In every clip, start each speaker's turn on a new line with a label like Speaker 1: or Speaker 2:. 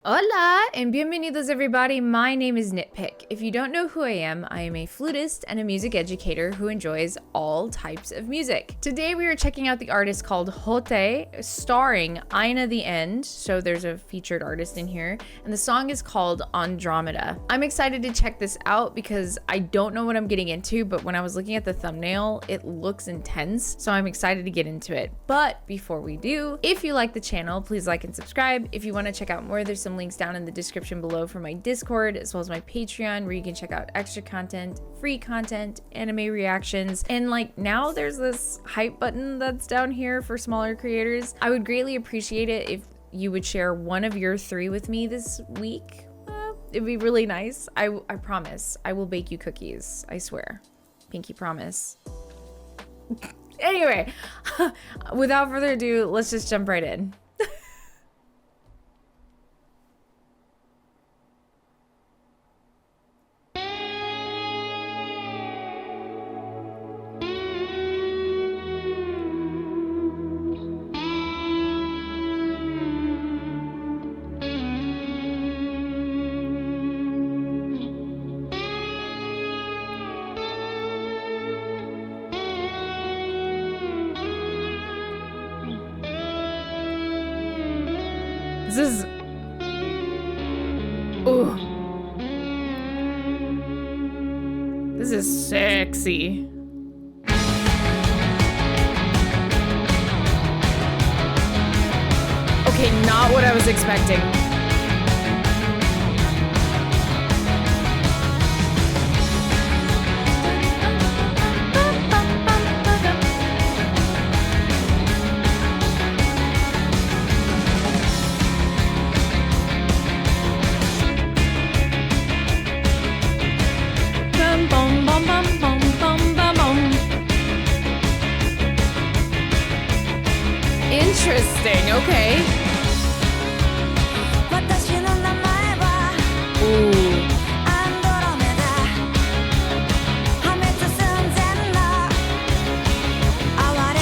Speaker 1: Hola and bienvenidos everybody, my name is NittPicc. If you don't know who I am a flutist and a music educator who enjoys all types of music. Today we are checking out the artist called Hotei, starring AiNA the End, so there's a featured artist in here, and the song is called Andromeda. I'm excited to check this out because I don't know what I'm getting into, but when I was looking at the thumbnail, it looks intense, so I'm excited to get into it. But before we do, if you like the channel, please like and subscribe. If you want to check out more, there's some links down in the description below for my Discord as well as my Patreon, where you can check out extra content, free content, anime reactions, and like now there's this hype button that's down here for smaller creators. I would greatly appreciate it if you would share one of your 3 with me this week. It'd be really nice. I promise I will bake you cookies, I swear. Pinky promise. Anyway, without further ado, let's just jump right in. This is... Ooh. This is sexy. Okay, not what I was expecting. Interesting, okay. Ooh.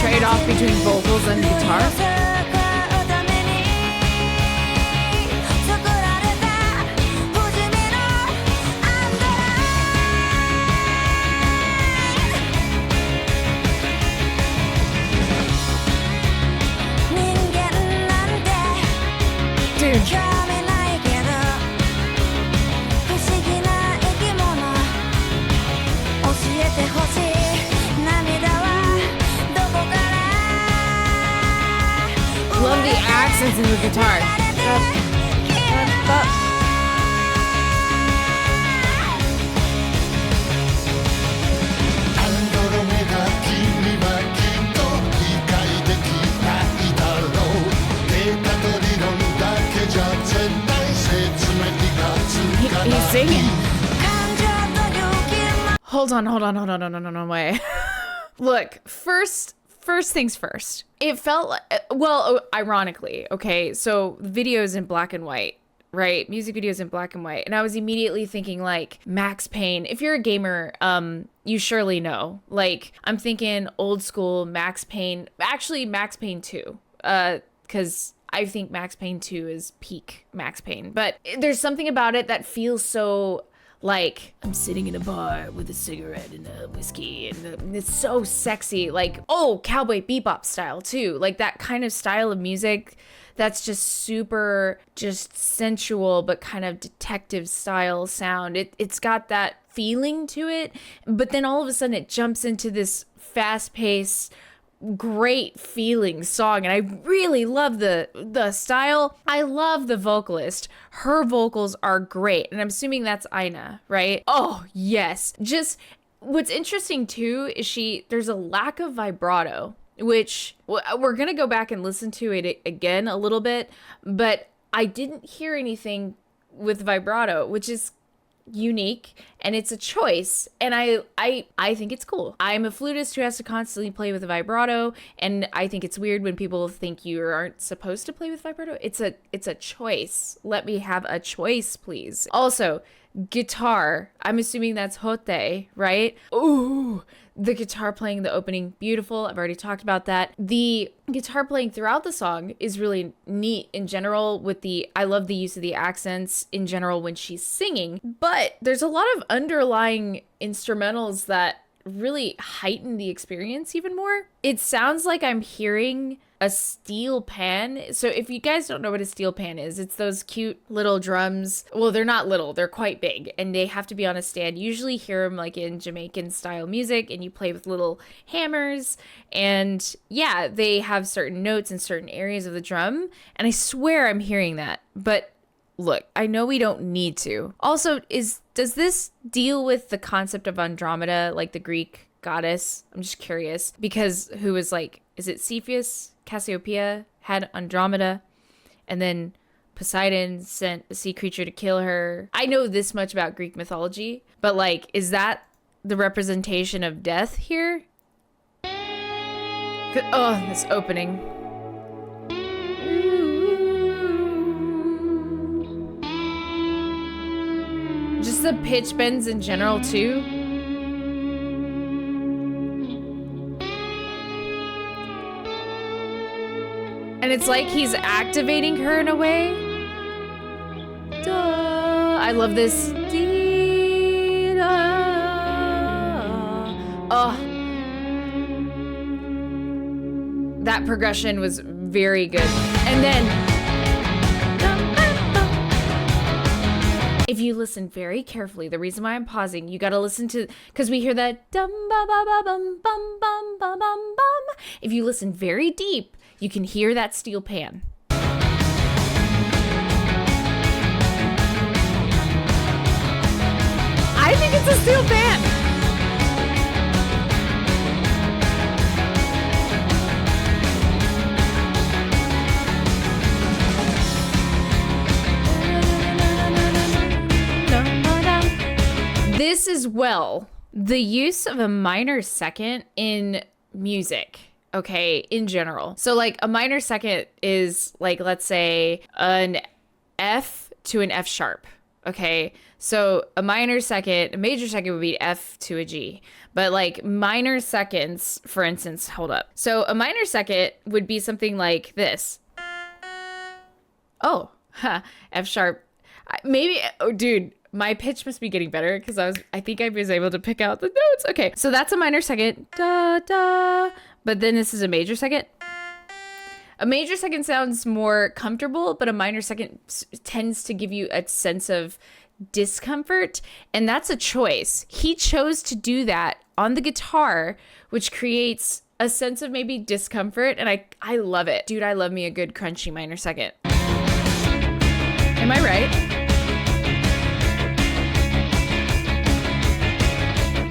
Speaker 1: Trade off between vocals and guitar. Love the accents in the guitar. He's singing. Hold on, wait. Look, first things first. It felt like, well, ironically, okay, so videos in black and white, right? Music videos in black and white. And I was immediately thinking like Max Payne. If you're a gamer, you surely know. Like, I'm thinking old school Max Payne, actually Max Payne 2, because I think Max Payne 2 is peak Max Payne. But there's something about it that feels so like I'm sitting in a bar with a cigarette and a whiskey, and it's so sexy. Like, oh, Cowboy Bebop style too. Like that kind of style of music that's just super just sensual but kind of detective style sound. It's got that feeling to it, but then all of a sudden it jumps into this fast-paced, great feeling song, and I really love the style. I love the vocalist. Her vocals are great, and I'm assuming that's AiNA, right? Oh yes. Just what's interesting too is there's a lack of vibrato, which we're gonna go back and listen to it again a little bit, but I didn't hear anything with vibrato, which is unique. and it's a choice, and I think it's cool. I'm a flutist who has to constantly play with a vibrato, and I think it's weird when people think you aren't supposed to play with vibrato. It's a choice. Let me have a choice, please. Also, guitar. I'm assuming that's Hotei, right? Ooh, the guitar playing the opening, beautiful. I've already talked about that. The guitar playing throughout the song is really neat in general I love the use of the accents in general when she's singing, but there's a lot of underlying instrumentals that really heighten the experience even more. It sounds like I'm hearing a steel pan. So if you guys don't know what a steel pan is, it's those cute little drums. Well, they're not little, they're quite big, and they have to be on a stand. Usually hear them like in Jamaican style music, and you play with little hammers, and yeah, they have certain notes in certain areas of the drum, and I swear I'm hearing that. But look, I know we don't need to. Also, does this deal with the concept of Andromeda, like the Greek goddess? I'm just curious, because who was like, is it Cepheus? Cassiopeia had Andromeda, and then Poseidon sent a sea creature to kill her. I know this much about Greek mythology, but like, is that the representation of death here? Oh, this opening. Just the pitch bends in general too. And it's like he's activating her in a way. Duh. I love this. Oh. That progression was very good. And then, if you listen very carefully, the reason why I'm pausing, you got to listen to, because we hear that dum ba ba ba bum bum bum bum bum bum. If you listen very deep, you can hear that steel pan. I think it's a steel pan. This is, well, the use of a minor second in music. Okay, in general. So like a minor second is like, let's say an F to an F sharp. Okay, so a major second would be F to a G. But like minor seconds, for instance, hold up. So a minor second would be something like this. Oh, F sharp. Maybe, oh dude, my pitch must be getting better because I think I was able to pick out the notes. Okay, so that's a minor second. Da, da. But then this is a major second. A major second sounds more comfortable, but a minor second tends to give you a sense of discomfort, and that's a choice. He chose to do that on the guitar, which creates a sense of maybe discomfort, and I love it. Dude, I love me a good crunchy minor second. Am I right?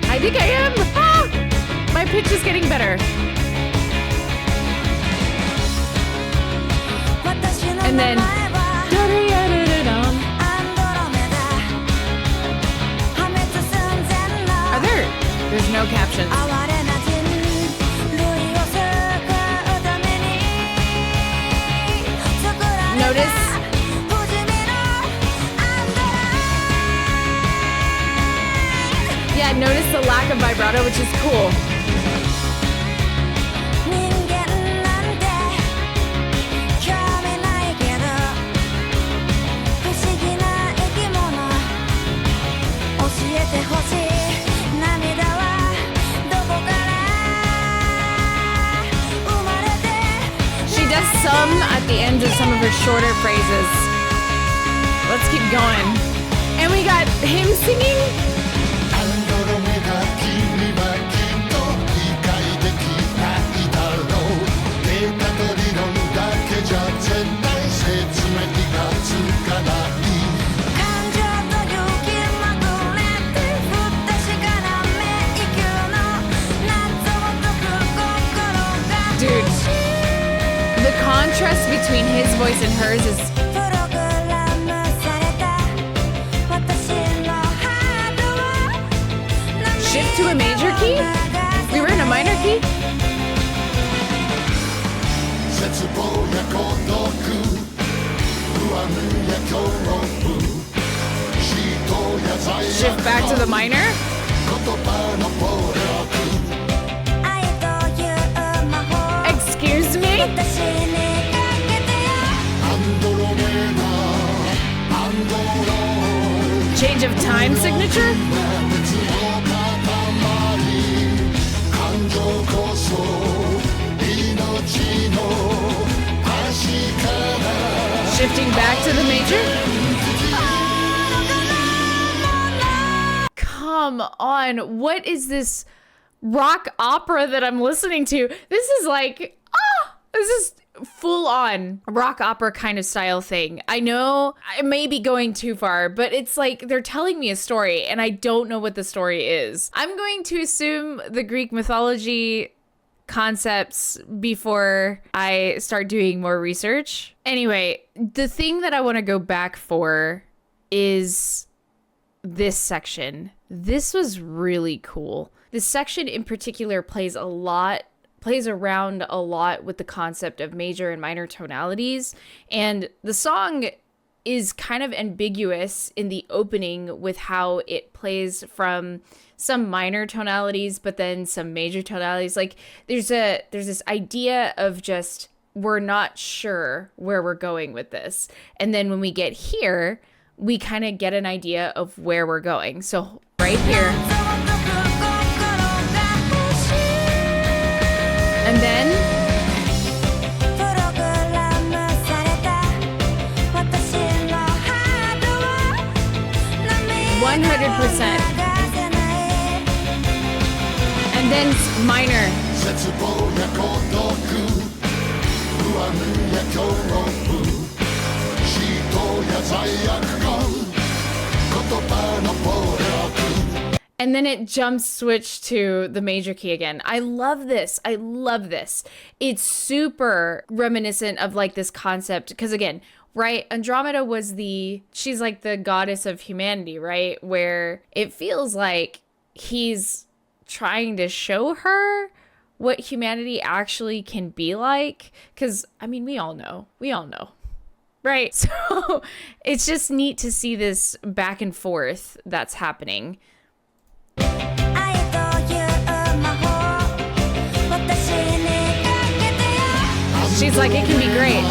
Speaker 1: I think I am. Ah! My pitch is getting better. And then, there's no captions. Notice. Yeah, notice the lack of vibrato, which is cool. Some at the end of some of her shorter phrases. Let's keep going. And we got him singing. Contrast between his voice and hers is to a major key? We were in a minor key? Shift back to the minor? Excuse me? Change of time signature? Shifting back to the major? Come on, what is this rock opera that I'm listening to? This is like, this is full on rock opera kind of style thing. I know I may be going too far, but it's like they're telling me a story and I don't know what the story is. I'm going to assume the Greek mythology concepts before I start doing more research. Anyway, the thing that I want to go back for is this section. This was really cool. This section in particular plays around a lot with the concept of major and minor tonalities, and the song is kind of ambiguous in the opening with how it plays from some minor tonalities but then some major tonalities. Like there's this idea of just we're not sure where we're going with this, and then when we get here we kind of get an idea of where we're going. So right here, and then 100%. And then minor. And then it jumps switch to the major key again. I love this. I love this. It's super reminiscent of like this concept. Because again, right, Andromeda was she's like the goddess of humanity, right? Where it feels like he's trying to show her what humanity actually can be like. Because, I mean, we all know. Right? So it's just neat to see this back and forth that's happening. She's like, it can be great.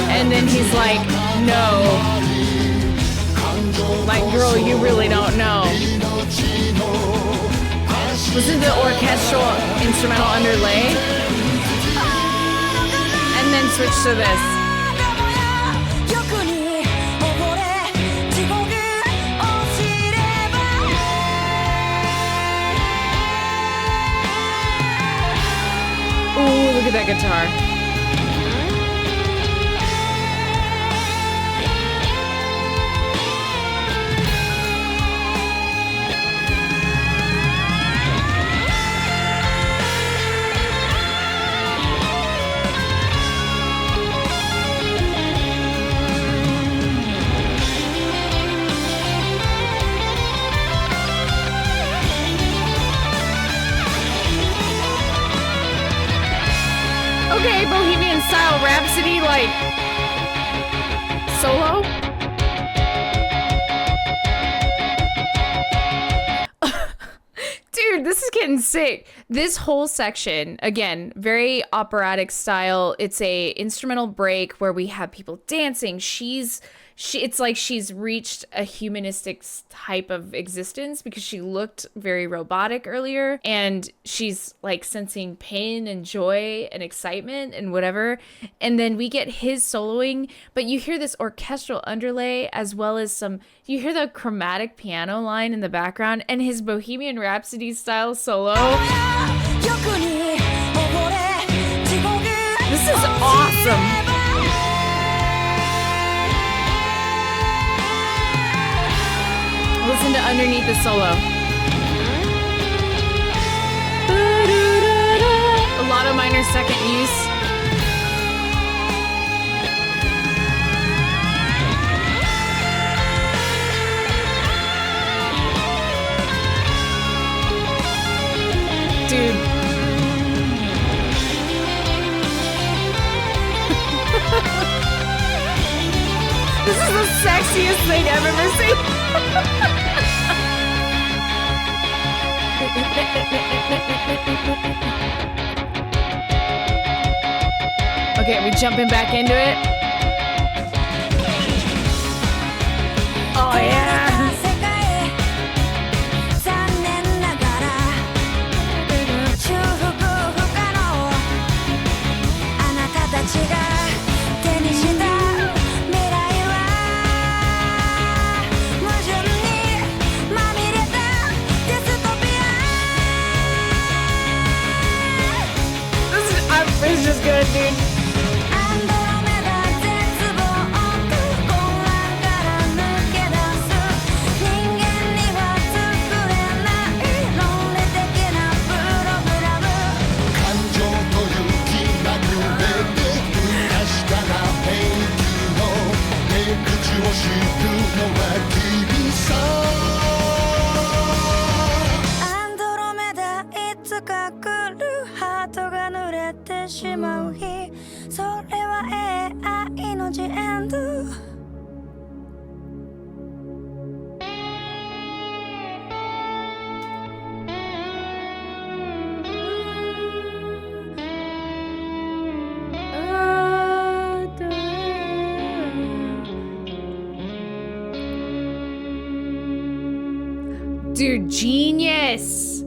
Speaker 1: And then he's like, no. Like, girl, you really don't know. Listen to the orchestral instrumental underlay. And then switch to this. Ooh, look at that guitar. Okay, Bohemian style Rhapsody, like, solo? Dude, this is getting sick. This whole section, again, very operatic style. It's a instrumental break where we have people dancing. It's like she's reached a humanistic type of existence because she looked very robotic earlier, and she's like sensing pain and joy and excitement and whatever. And then we get his soloing, but you hear this orchestral underlay as well as you hear the chromatic piano line in the background and his Bohemian Rhapsody style solo. This is awesome. Listen to underneath the solo. A lot of minor second use. This is the sexiest thing I've ever seen. Okay, we jumping back into it. Oh yeah. It's just good, dude. Dude, genius.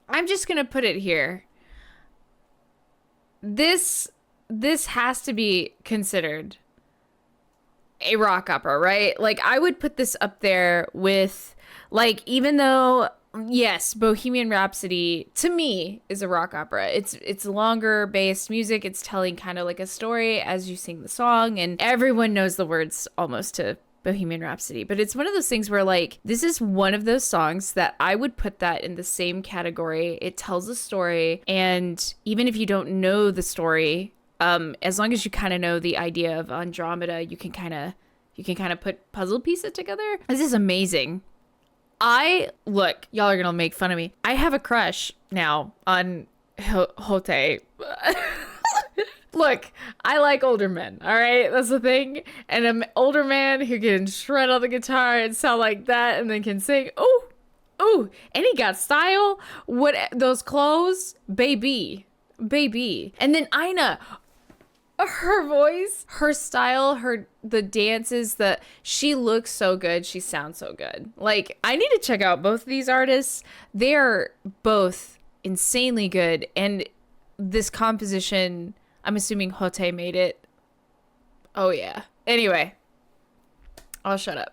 Speaker 1: I'm just gonna put it here. This has to be considered a rock opera, right? Like, I would put this up there with, like, even though, yes, Bohemian Rhapsody to me is a rock opera. It's longer based music. It's telling kind of like a story as you sing the song, and everyone knows the words almost to Bohemian Rhapsody. But it's one of those things where, like, this is one of those songs that I would put that in the same category. It tells a story, and even if you don't know the story, as long as you kind of know the idea of Andromeda, you can kind of put puzzle pieces together. This is amazing. Look, y'all are gonna make fun of me. I have a crush now on Hotei. Look, I like older men, all right? That's the thing. And an older man who can shred on the guitar and sound like that and then can sing. Oh, and he got style. What, those clothes? Baby. And then AiNA, her voice, her style, the dances, she looks so good. She sounds so good. Like, I need to check out both of these artists. They are both insanely good. And this composition, I'm assuming Hotei made it. Oh yeah. Anyway, I'll shut up.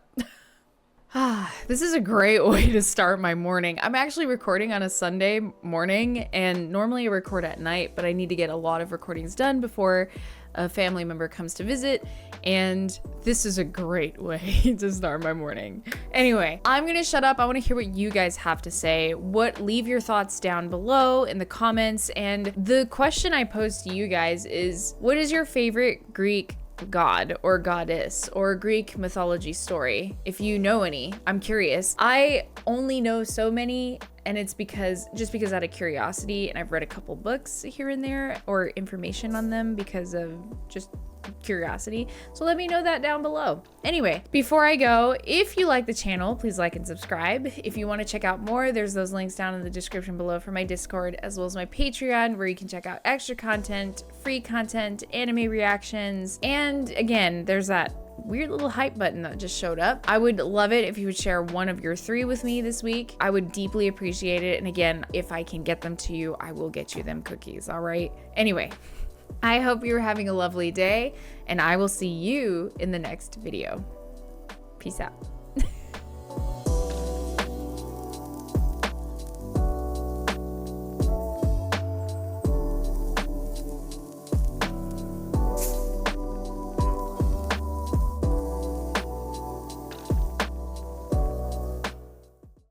Speaker 1: This is a great way to start my morning. I'm actually recording on a Sunday morning, and normally I record at night, but I need to get a lot of recordings done before a family member comes to visit, and this is a great way to start my morning. Anyway, I'm gonna shut up. I want to hear what you guys have to say. Leave your thoughts down below in the comments, and the question I posed to you guys is, what is your favorite Greek god or goddess or Greek mythology story? If you know any, I'm curious. I only know so many, and it's just because out of curiosity, and I've read a couple books here and there or information on them because of just curiosity. So let me know that down below. Anyway, before I go, if you like the channel, please like and subscribe. If you want to check out more, there's those links down in the description below for my Discord, as well as my Patreon, where you can check out extra content, free content, anime reactions, and again, there's that weird little hype button that just showed up. I would love it if you would share one of your 3 with me this week. I would deeply appreciate it. And again, if I can get them to you, I will get you them cookies, all right? Anyway, I hope you're having a lovely day, and I will see you in the next video. Peace out.